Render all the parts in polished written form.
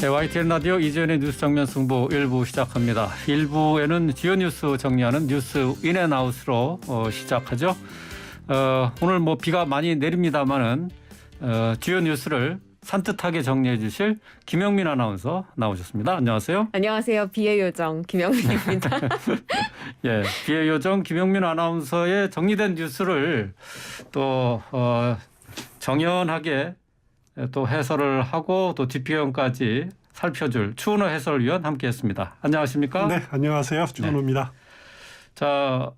네, YTN 라디오 이재현의 뉴스 정면 승부 1부 시작합니다. 1부에는 주요 뉴스 정리하는 뉴스 인앤아웃으로 시작하죠. 오늘 뭐 비가 많이 내립니다만은 주요 뉴스를 산뜻하게 정리해 주실 김영민 아나운서 나오셨습니다. 안녕하세요. 안녕하세요. 비의 요정 김영민입니다. 예, 비의 요정 김영민 아나운서의 정리된 뉴스를 또 정연하게 또 해설을 하고 또 뒷배경까지 살펴줄 추은호 해설위원 함께했습니다. 안녕하십니까? 네, 안녕하세요. 추은호입니다. 네. 자,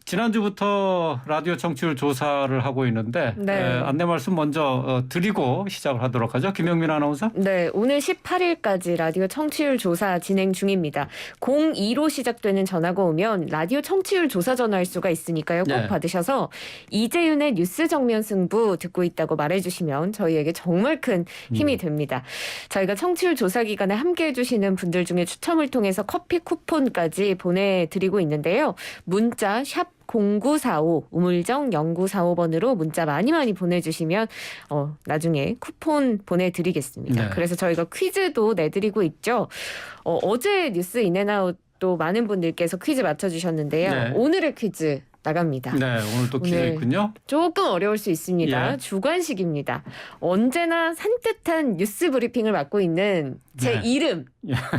지난주부터 라디오 청취율 조사를 하고 있는데 안내 말씀 먼저 드리고 시작을 하도록 하죠. 김영민 아나운서. 네, 오늘 18일까지 라디오 청취율 조사 진행 중입니다. 02로 시작되는 전화가 오면 라디오 청취율 조사 전화할 수가 있으니까요. 꼭 받으셔서 이재윤의 뉴스 정면 승부 듣고 있다고 말해주시면 저희에게 정말 큰 힘이 됩니다. 저희가 청취율 조사 기간에 함께해 주시는 분들 중에 추첨을 통해서 커피 쿠폰까지 보내드리고 있는데요. 문자 샵 0945 우물정 0945번으로 문자 많이 보내주시면 나중에 쿠폰 보내드리겠습니다. 네. 그래서 저희가 퀴즈도 내드리고 있죠. 어제 뉴스 인앤아웃도 많은 분들께서 퀴즈 맞춰주셨는데요. 네. 오늘의 퀴즈 나갑니다. 네, 오늘 또 퀴즈 있군요. 조금 어려울 수 있습니다. 예. 주관식입니다. 언제나 산뜻한 뉴스 브리핑을 맡고 있는 제 이름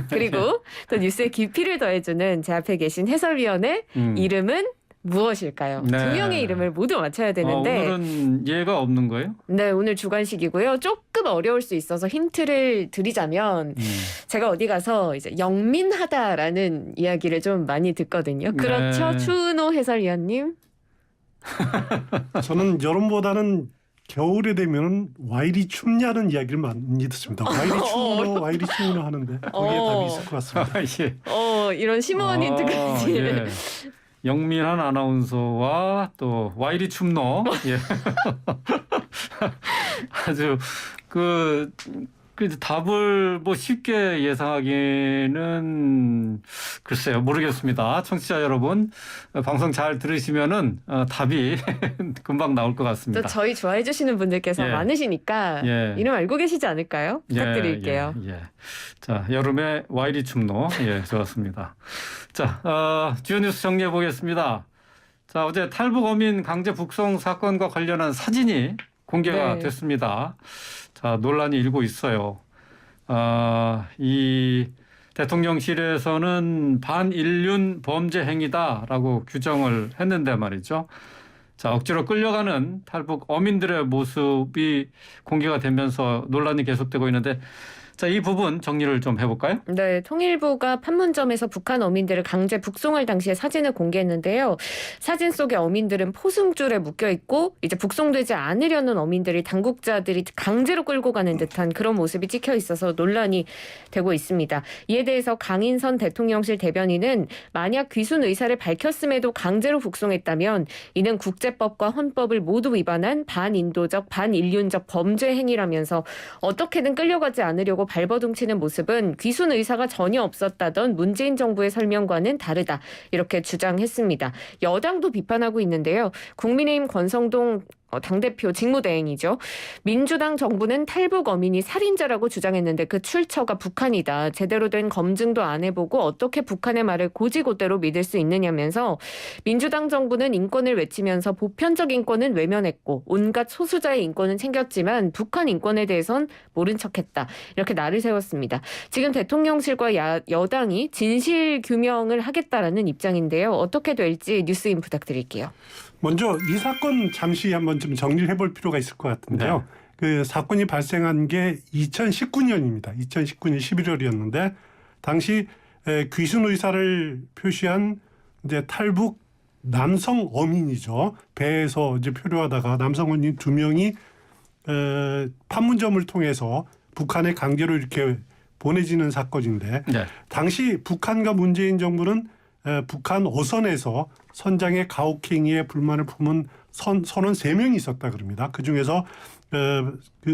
그리고 또 뉴스의 깊이를 더해주는 제 앞에 계신 해설위원의 이름은 무엇일까요? 네. 두 명의 이름을 모두 맞춰야 되는데 오늘은 예가 없는 거예요? 네, 오늘 주관식이고요. 조금 어려울 수 있어서 힌트를 드리자면 제가 어디 가서 이제 영민하다라는 이야기를 좀 많이 듣거든요. 그렇죠, 추은호 해설위원님? 저는 여름보다는 겨울에 되면 와이리 춥냐는 이야기를 많이 듣습니다. 와이리 추운호, 와이리 추운호 하는데 거기에 답이 있을 것 같습니다. 예. 이런 심오한 힌트까지. 예. 영민한 아나운서와 또 와이리 춤노. 예. 아주 그 답을 뭐 쉽게 예상하기는 글쎄요, 모르겠습니다. 청취자 여러분, 방송 잘 들으시면은 답이 금방 나올 것 같습니다. 또 저희 좋아해 주시는 분들께서 많으시니까 이름 알고 계시지 않을까요? 부탁드릴게요. 자, 여름의 와이리 춤노. 예, 좋았습니다. 자, 주요 뉴스 정리해 보겠습니다. 자, 어제 탈북 어민 강제 북송 사건과 관련한 사진이 공개가 됐습니다. 자, 논란이 일고 있어요. 이 대통령실에서는 반인륜 범죄 행위다라고 규정을 했는데 말이죠. 자, 억지로 끌려가는 탈북 어민들의 모습이 공개가 되면서 논란이 계속되고 있는데, 자, 이 부분 정리를 좀 해볼까요? 네, 통일부가 판문점에서 북한 어민들을 강제 북송할 당시의 사진을 공개했는데요. 사진 속의 어민들은 포승줄에 묶여 있고 이제 북송되지 않으려는 어민들이 당국자들이 강제로 끌고 가는 듯한 그런 모습이 찍혀 있어서 논란이 되고 있습니다. 이에 대해서 강인선 대통령실 대변인은 만약 귀순 의사를 밝혔음에도 강제로 북송했다면 이는 국제법과 헌법을 모두 위반한 반인도적, 반인륜적 범죄 행위라면서 어떻게든 끌려가지 않으려고 발버둥치는 모습은 귀순 의사가 전혀 없었다던 문재인 정부의 설명과는 다르다. 이렇게 주장했습니다. 여당도 비판하고 있는데요. 국민의힘 권성동 당대표 직무대행이죠. 민주당 정부는 탈북 어민이 살인자라고 주장했는데 그 출처가 북한이다. 제대로 된 검증도 안 해보고 어떻게 북한의 말을 고지고대로 믿을 수 있느냐면서 민주당 정부는 인권을 외치면서 보편적 인권은 외면했고 온갖 소수자의 인권은 챙겼지만 북한 인권에 대해선 모른 척했다. 이렇게 날을 세웠습니다. 지금 대통령실과 여당이 진실 규명을 하겠다라는 입장인데요. 어떻게 될지 뉴스인 부탁드릴게요. 먼저 이 사건 잠시 한번 좀 정리를 해볼 필요가 있을 것 같은데요. 그 사건이 발생한 게 2019년입니다. 2019년 11월이었는데 당시 귀순 의사를 표시한 이제 탈북 남성 어민이죠. 배에서 이제 표류하다가 남성 어민 2명이 판문점을 통해서 북한에 강제로 이렇게 보내지는 사건인데 당시 북한과 문재인 정부는 북한 어선에서 선장의 가혹행위에 불만을 품은 선원 3명이 있었다 그럽니다. 그중에서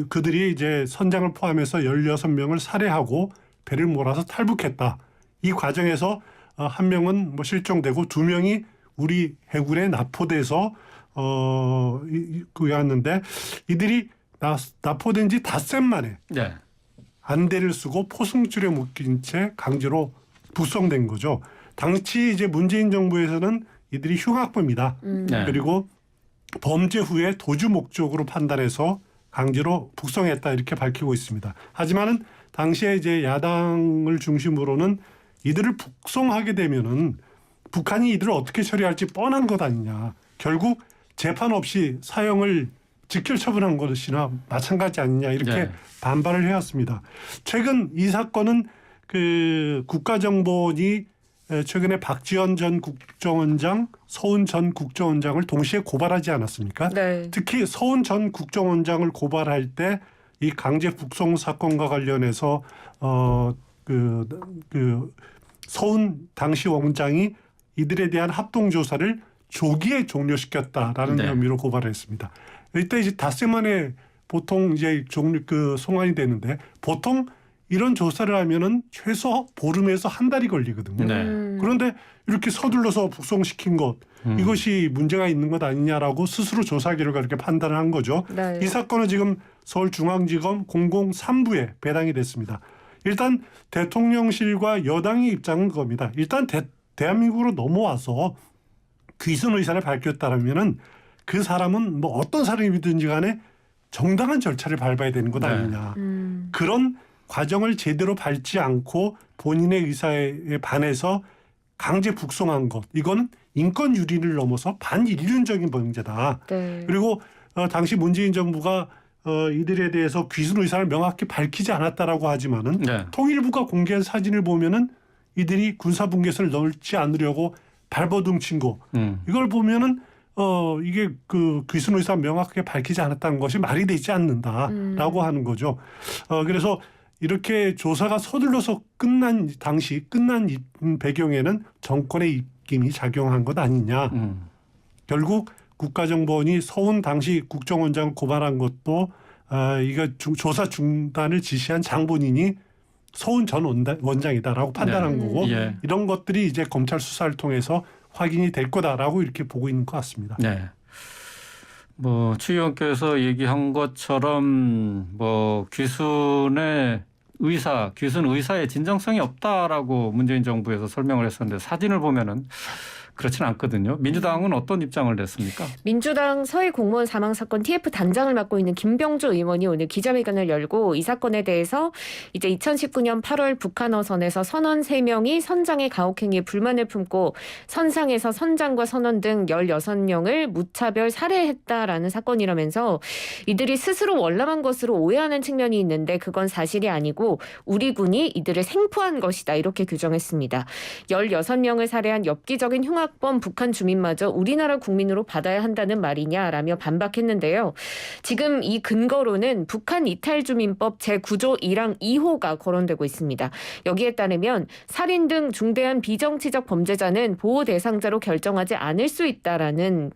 그들이 이제 선장을 포함해서 16명을 살해하고 배를 몰아서 탈북했다. 이 과정에서 한 명은 뭐 실종되고 2명이 우리 해군에 납포돼서 그였는데 이들이 납포된 지 닷새 만에 안대를 쓰고 포승줄에 묶인 채 강제로 북송된 거죠. 당시 이제 문재인 정부에서는 이들이 흉악범이다. 네. 그리고 범죄 후에 도주 목적으로 판단해서 강제로 북송했다 이렇게 밝히고 있습니다. 하지만은 당시에 이제 야당을 중심으로는 이들을 북송하게 되면은 북한이 이들을 어떻게 처리할지 뻔한 것 아니냐. 결국 재판 없이 사형을 직결 처분한 것이나 마찬가지 아니냐 이렇게 네. 반발을 해왔습니다. 최근 이 사건은 그 국가정보원이 최근에 박지원 전 국정원장, 서훈 전 국정원장을 동시에 고발하지 않았습니까? 네. 특히 서훈 전 국정원장을 고발할 때 이 강제 북송 사건과 관련해서 서훈 당시 원장이 이들에 대한 합동 조사를 조기에 종료시켰다라는 네. 혐의로 고발했습니다. 이때 이제 닷새 만에 보통 이제 송환이 되는데 보통 이런 조사를 하면은 최소 보름에서 한 달이 걸리거든요. 네. 그런데 이렇게 서둘러서 북송시킨 것 이것이 문제가 있는 것 아니냐라고 스스로 조사 결과 이렇게 판단을 한 거죠. 네. 이 사건은 지금 서울중앙지검 003부에 배당이 됐습니다. 일단 대통령실과 여당의 입장은 겁니다. 일단 대한민국으로 넘어와서 귀순 의사를 밝혔다면은 그 사람은 뭐 어떤 사람이든지 간에 정당한 절차를 밟아야 되는 것 아니냐. 그런 과정을 제대로 밟지 않고 본인의 의사에 반해서 강제 북송한 것. 이거는 인권 유린을 넘어서 반인륜적인 범죄다. 네. 그리고 당시 문재인 정부가 이들에 대해서 귀순 의사를 명확히 밝히지 않았다라고 하지만은 네. 통일부가 공개한 사진을 보면은 이들이 군사분계선을 넘지 않으려고 발버둥친 거. 이걸 보면은 이게 그 귀순 의사 명확하게 밝히지 않았다는 것이 말이 되지 않는다라고 하는 거죠. 그래서 이렇게 조사가 서둘러서 끝난 배경에는 정권의 입김이 작용한 것 아니냐. 결국 국가정보원이 서훈 당시 국정원장을 고발한 것도 이거 조사 중단을 지시한 장본인이 서훈 전 원장이다라고 판단한 네. 거고 예. 이런 것들이 이제 검찰 수사를 통해서 확인이 될 거다라고 이렇게 보고 있는 것 같습니다. 네. 뭐 추 의원께서 얘기한 것처럼 뭐 귀순 의사의 진정성이 없다라고 문재인 정부에서 설명을 했었는데 사진을 보면은 그렇지는 않거든요. 민주당은 어떤 입장을 냈습니까? 민주당 서해 공무원 사망 사건 TF 단장을 맡고 있는 김병조 의원이 오늘 기자회견을 열고 이 사건에 대해서 이제 2019년 8월 북한 어선에서 선원 3명이 선장의 가혹행위에 불만을 품고 선상에서 선장과 선원 등 16명을 무차별 살해했다라는 사건이라면서 이들이 스스로 월남한 것으로 오해하는 측면이 있는데 그건 사실이 아니고 우리 군이 이들을 생포한 것이다 이렇게 규정했습니다. 16명을 살해한 엽기적인 흉악범 북한 주민마저 우리나라 국민으로 받아야 한다는 말이냐라며 반박했는데요. 지금 이 근거로는 북한 이탈주민법 제9조 1항 2호가 거론되고 있습니다. 여기에 따르면 살인 등 중대한 비정치적 범죄자는 보호 대상자로 결정하지 않을 수 있다라는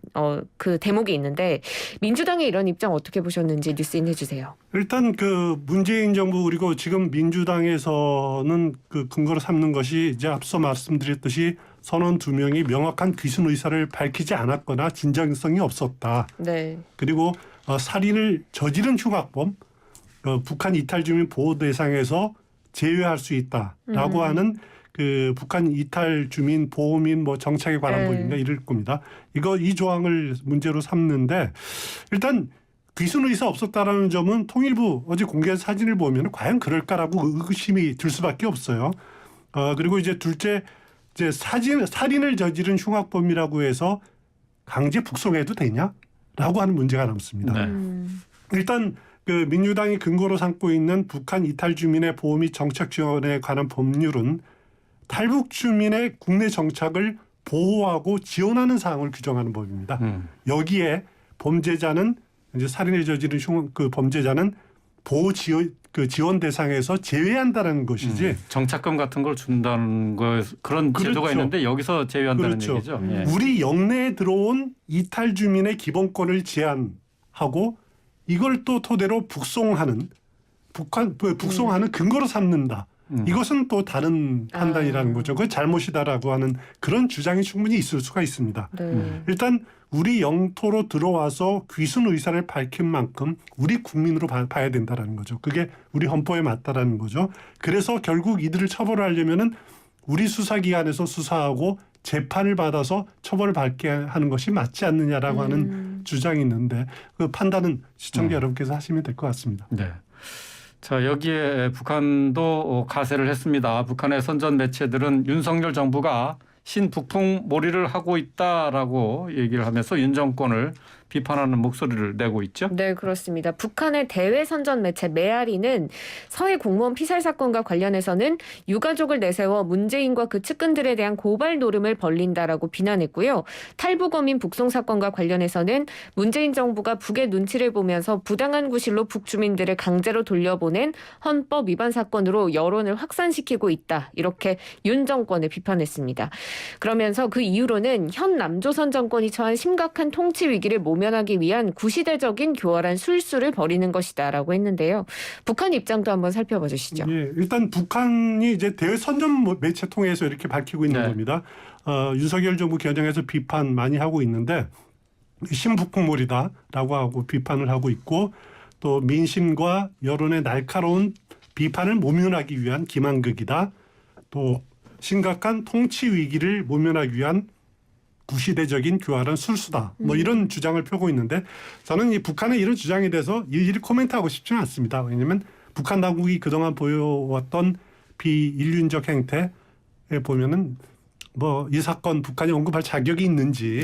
그 대목이 있는데 민주당의 이런 입장 어떻게 보셨는지 뉴스인 해주세요. 일단 그 문재인 정부 그리고 지금 민주당에서는 그 근거로 삼는 것이 이제 앞서 말씀드렸듯이 선원 2명이 명확한 귀순 의사를 밝히지 않았거나 진정성이 없었다. 네. 그리고 살인을 저지른 흉악범, 북한 이탈 주민 보호 대상에서 제외할 수 있다라고 하는 그 북한 이탈 주민 보호민 뭐 정착에 관한 법인가 이럴 겁니다. 이 조항을 문제로 삼는데 일단 귀순 의사 없었다라는 점은 통일부 어제 공개한 사진을 보면 과연 그럴까라고 의심이 들 수밖에 없어요. 그리고 이제 둘째 이제 살인을 저지른 흉악범이라고 해서 강제 북송해도 되냐라고 하는 문제가 남습니다. 네. 일단 그 민주당이 근거로 삼고 있는 북한 이탈 주민의 보호 및 정착 지원에 관한 법률은 탈북 주민의 국내 정착을 보호하고 지원하는 사항을 규정하는 법입니다. 여기에 범죄자는 이제 살인을 저지른 그 범죄자는 보호 지원 대상에서 제외한다는 것이지. 정착금 같은 걸 준다는 거 그런 그렇죠. 제도가 있는데 여기서 제외한다는 그렇죠. 얘기죠. 예. 우리 영내에 들어온 이탈 주민의 기본권을 제한하고 이걸 또 토대로 북송하는 근거로 삼는다. 이것은 또 다른 판단이라는 거죠. 그건 잘못이다라고 하는 그런 주장이 충분히 있을 수가 있습니다. 네. 일단 우리 영토로 들어와서 귀순 의사를 밝힌 만큼 우리 국민으로 봐야 된다라는 거죠. 그게 우리 헌법에 맞다라는 거죠. 그래서 결국 이들을 처벌하려면은 우리 수사기관에서 수사하고 재판을 받아서 처벌을 받게 하는 것이 맞지 않느냐라고 하는 주장이 있는데 그 판단은 시청자 여러분께서 하시면 될 것 같습니다. 네. 자, 여기에 북한도 가세를 했습니다. 북한의 선전 매체들은 윤석열 정부가 신북풍 몰이를 하고 있다라고 얘기를 하면서 윤 정권을 비판하는 목소리를 내고 있죠. 네, 그렇습니다. 북한의 대외 선전 매체 메아리는 서해 공무원 피살 사건과 관련해서는 유가족을 내세워 문재인과 그 측근들에 대한 고발 노름을 벌린다라고 비난했고요. 탈북어민 북송 사건과 관련해서는 문재인 정부가 북의 눈치를 보면서 부당한 구실로 북주민들을 강제로 돌려보낸 헌법 위반 사건으로 여론을 확산시키고 있다. 이렇게 윤 정권을 비판했습니다. 그러면서 그 이후로는 현 남조선 정권이 처한 심각한 통치 위기를 모면하기 위한 구시대적인 교활한 술수를 벌이는 것이다라고 했는데요. 북한 입장도 한번 살펴봐 주시죠. 예, 일단 북한이 이제 대외 선전 매체 통해서 이렇게 밝히고 있는 겁니다. 윤석열 정부 겨냥해서 비판 많이 하고 있는데 신북풍몰이다라고 하고 비판을 하고 있고 또 민심과 여론의 날카로운 비판을 모면하기 위한 기만극이다. 또 심각한 통치 위기를 모면하기 위한 구시대적인 교활한 술수다. 뭐 이런 주장을 펴고 있는데 저는 이 북한의 이런 주장에 대해서 일일이 코멘트하고 싶지는 않습니다. 왜냐하면 북한 당국이 그동안 보여왔던 비인륜적 행태에 보면은 뭐 이 사건 북한이 언급할 자격이 있는지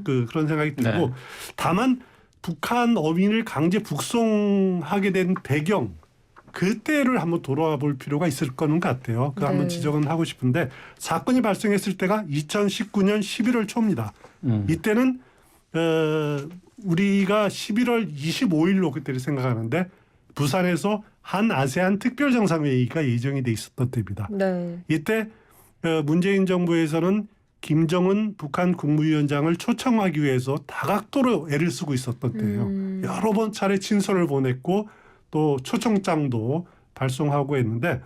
그런 생각이 들고 다만 북한 어민을 강제 북송하게 된 배경 그때를 한번 돌아와 볼 필요가 있을 거는 같아요. 그 한번 지적은 하고 싶은데 사건이 발생했을 때가 2019년 11월 초입니다. 이때는 우리가 11월 25일로 그때를 생각하는데 부산에서 한 아세안 특별정상회의가 예정이 돼 있었던 때입니다. 네. 이때 문재인 정부에서는 김정은 북한 국무위원장을 초청하기 위해서 다각도로 애를 쓰고 있었던 때예요. 여러 번 차례 친서를 보냈고 또 초청장도 발송하고 했는데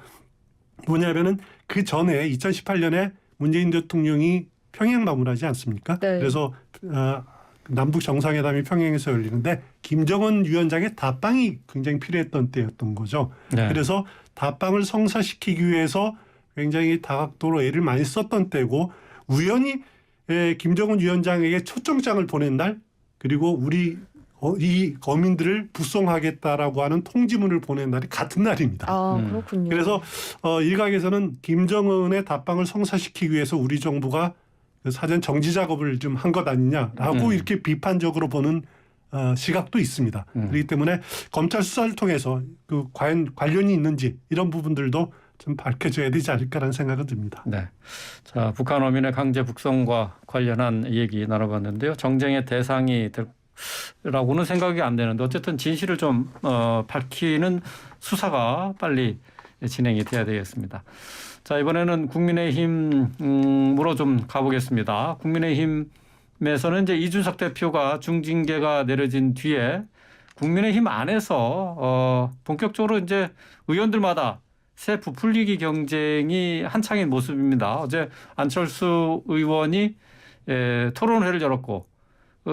뭐냐면은 그 전에 2018년에 문재인 대통령이 평양 방문하지 않습니까? 네. 그래서 남북 정상회담이 평양에서 열리는데 김정은 위원장의 답방이 굉장히 필요했던 때였던 거죠. 네. 그래서 답방을 성사시키기 위해서 굉장히 다각도로 애를 많이 썼던 때고 우연히 김정은 위원장에게 초청장을 보낸 날 그리고 우리 이 어민들을 북송하겠다라고 하는 통지문을 보낸 날이 같은 날입니다. 아, 그렇군요. 그래서 일각에서는 김정은의 답방을 성사시키기 위해서 우리 정부가 사전 정지 작업을 좀 한 것 아니냐라고 이렇게 비판적으로 보는 시각도 있습니다. 그렇기 때문에 검찰 수사를 통해서 그 과연 관련이 있는지 이런 부분들도 좀 밝혀져야 되지 않을까라는 생각은 듭니다. 네. 자, 북한 어민의 강제 북송과 관련한 얘기 나눠봤는데요. 정쟁의 대상이 될 라고는 생각이 안 되는데 어쨌든 진실을 좀 밝히는 수사가 빨리 진행이 돼야 되겠습니다. 자, 이번에는 국민의힘으로 좀 가보겠습니다. 국민의힘에서는 이제 이준석 대표가 중징계가 내려진 뒤에 국민의힘 안에서 본격적으로 이제 의원들마다 새 부풀리기 경쟁이 한창인 모습입니다. 어제 안철수 의원이 토론회를 열었고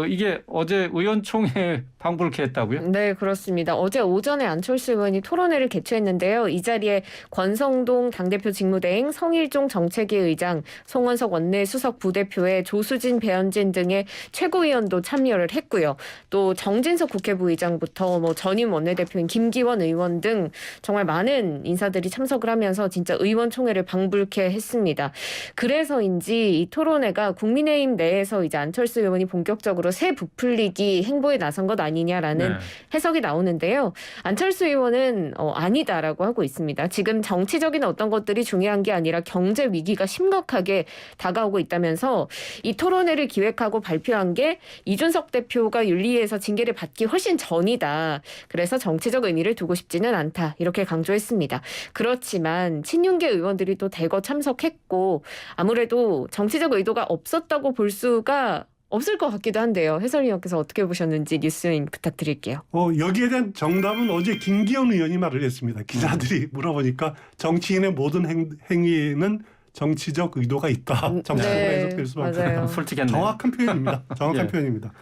이게 어제 의원총회 방불케 했다고요? 네, 그렇습니다. 어제 오전에 안철수 의원이 토론회를 개최했는데요. 이 자리에 권성동 당대표 직무대행, 성일종 정책위 의장, 송원석 원내수석 부대표의 조수진, 배현진 등의 최고위원도 참여를 했고요. 또 정진석 국회부 의장부터 뭐 전임 원내대표인 김기원 의원 등 정말 많은 인사들이 참석을 하면서 진짜 의원총회를 방불케 했습니다. 그래서인지 이 토론회가 국민의힘 내에서 이제 안철수 의원이 본격적으로 새 부풀리기 행보에 나선 것 아니냐라는 해석이 나오는데요. 안철수 의원은 아니다라고 하고 있습니다. 지금 정치적인 어떤 것들이 중요한 게 아니라 경제 위기가 심각하게 다가오고 있다면서 이 토론회를 기획하고 발표한 게 이준석 대표가 윤리위에서 징계를 받기 훨씬 전이다. 그래서 정치적 의미를 두고 싶지는 않다. 이렇게 강조했습니다. 그렇지만 친윤계 의원들이 또 대거 참석했고 아무래도 정치적 의도가 없었다고 볼 수가 없을 것 같기도 한데요. 해설위원께서 어떻게 보셨는지 뉴스인 부탁드릴게요. 여기에 대한 정답은 어제 김기현 의원이 말을 했습니다. 기자들이 물어보니까 정치인의 모든 행위에는 정치적 의도가 있다. 정치적으로 네, 해석될 수밖에 맞아요. 없다. 솔직했네요. 정확한 표현입니다. 정확한 예. 표현입니다.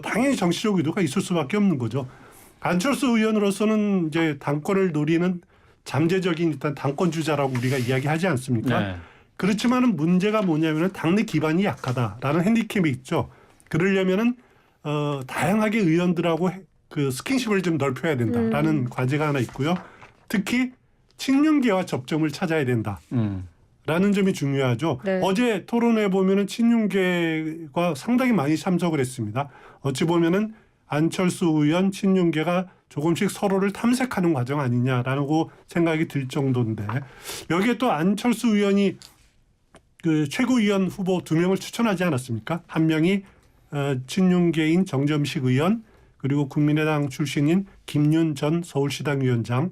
당연히 정치적 의도가 있을 수밖에 없는 거죠. 안철수 의원으로서는 이제 당권을 노리는 잠재적인 일단 당권 주자라고 우리가 이야기하지 않습니까? 네. 그렇지만은 문제가 뭐냐면은 당내 기반이 약하다라는 핸디캡이 있죠. 그러려면은 다양하게 의원들하고 그 스킨십을 좀 넓혀야 된다라는 과제가 하나 있고요. 특히 친윤계와 접점을 찾아야 된다. 라는 점이 중요하죠. 네. 어제 토론회 보면은 친윤계가 상당히 많이 참석을 했습니다. 어찌 보면은 안철수 의원 친윤계가 조금씩 서로를 탐색하는 과정 아니냐라고 생각이 들 정도인데 여기에 또 안철수 의원이 그 최고위원 후보 2명을 추천하지 않았습니까? 한 명이 친윤계인 정점식 의원 그리고 국민의당 출신인 김윤 전 서울시당 위원장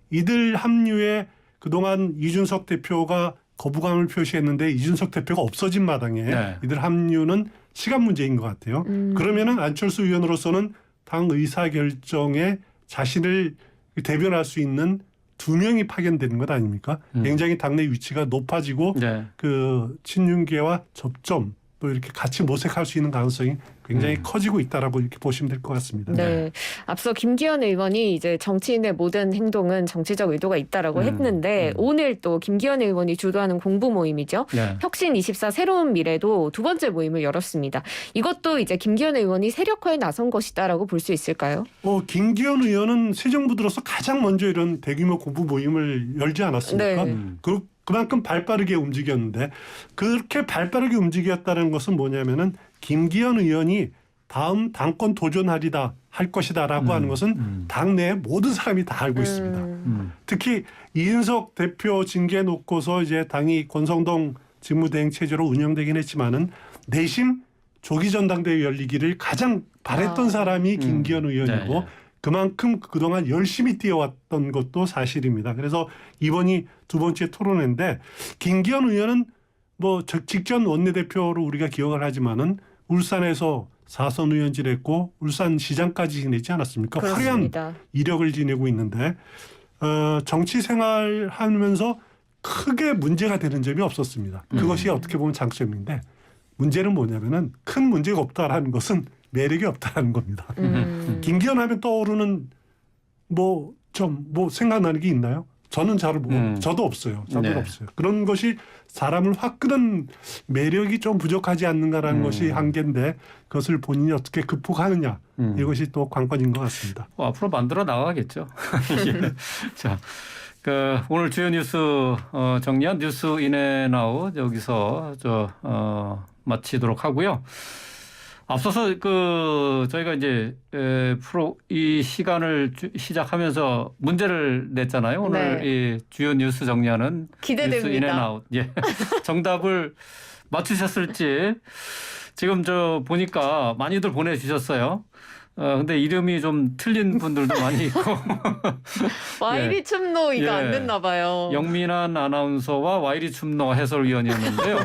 이들 합류에 그동안 이준석 대표가 거부감을 표시했는데 이준석 대표가 없어진 마당에 네. 이들 합류는 시간 문제인 것 같아요. 그러면은 안철수 의원으로서는 당 의사결정에 자신을 대변할 수 있는 2명이 파견되는 것 아닙니까? 굉장히 당내 위치가 높아지고 네. 그 친윤계와 접점 또 이렇게 같이 모색할 수 있는 가능성이 굉장히 커지고 있다라고 이렇게 보시면 될 것 같습니다. 네. 앞서 김기현 의원이 이제 정치인의 모든 행동은 정치적 의도가 있다라고 했는데 오늘 또 김기현 의원이 주도하는 공부 모임이죠. 네. 혁신24 새로운 미래도 두 번째 모임을 열었습니다. 이것도 이제 김기현 의원이 세력화에 나선 것이다라고 볼 수 있을까요? 김기현 의원은 새 정부 들어서 가장 먼저 이런 대규모 공부 모임을 열지 않았습니까? 네. 그만큼 발빠르게 움직였는데 그렇게 발빠르게 움직였다는 것은 뭐냐면은 김기현 의원이 다음 당권 도전하리다 할 것이다라고 하는 것은 당내의 모든 사람이 다 알고 있습니다. 특히 이준석 대표 징계 놓고서 이제 당이 권성동 직무대행 체제로 운영되긴 했지만은 내심 조기 전당대회 열리기를 가장 바랬던 사람이 김기현 의원이고 네. 그만큼 그동안 열심히 뛰어왔던 것도 사실입니다. 그래서 이번이 두 번째 토론회인데 김기현 의원은 뭐 직전 원내대표로 우리가 기억을 하지만은 울산에서 4선 의원질 했고 울산시장까지 지내지 않았습니까? 그렇습니다. 화려한 이력을 지내고 있는데 정치 생활하면서 크게 문제가 되는 점이 없었습니다. 그것이 어떻게 보면 장점인데 문제는 뭐냐면은 큰 문제가 없다라는 것은 매력이 없다라는 겁니다. 김기현 하면 떠오르는 뭐 생각나는 게 있나요? 저는 저도 없어요. 저도 네. 없어요. 그런 것이 사람을 확 끄는 매력이 좀 부족하지 않는가라는 것이 한계인데 그것을 본인이 어떻게 극복하느냐 이것이 또 관건인 것 같습니다. 앞으로 만들어 나가겠죠. 예. 자, 오늘 주요 뉴스 정리한 뉴스 인앤아웃 여기서 마치도록 하고요. 앞서서 저희가 이제 이 시간을 시작하면서 문제를 냈잖아요. 오늘 네. 이 주요 뉴스 정리하는 기대됩니다. 뉴스 인앤아웃. 예. 정답을 맞추셨을지 지금 보니까 많이들 보내주셨어요. 근데 이름이 좀 틀린 분들도 많이 있고. 와이리 춤노 이거 안 됐나 봐요. 영민한 아나운서와 와이리 춤노 해설위원이었는데요.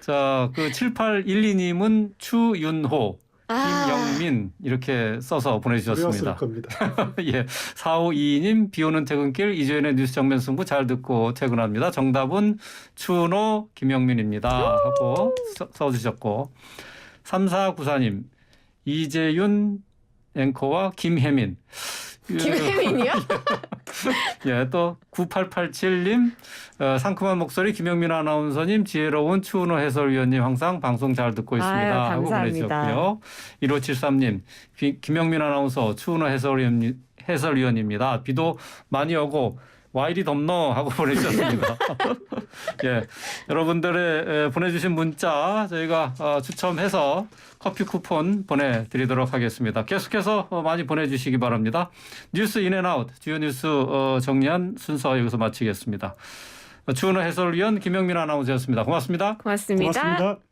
자, 7812님은 추윤호, 김영민 이렇게 써서 보내주셨습니다. 겁니다. 예, 4522님 비오는 퇴근길 이재현의 뉴스 정면 승부 잘 듣고 퇴근합니다. 정답은 추은호, 김영민입니다. 하고 써주셨고 3494님 이재윤 앵커와 김혜민. 김혜민이요? 예, 또 9887님 상큼한 목소리 김영민 아나운서님 지혜로운 추은호 해설위원님 항상 방송 잘 듣고 있습니다. 아유, 하고 감사합니다. 보내주셨고요. 1573님 김영민 아나운서 추은호 해설위원입니다. 비도 많이 오고 와이리 덥노 하고 보내주셨습니다. 예, 여러분들의 보내주신 문자 저희가 추첨해서 커피 쿠폰 보내드리도록 하겠습니다. 계속해서 많이 보내주시기 바랍니다. 뉴스 인앤아웃 주요 뉴스 정리한 순서 여기서 마치겠습니다. 추은호 해설위원 김영민 아나운서였습니다. 고맙습니다. 고맙습니다. 고맙습니다.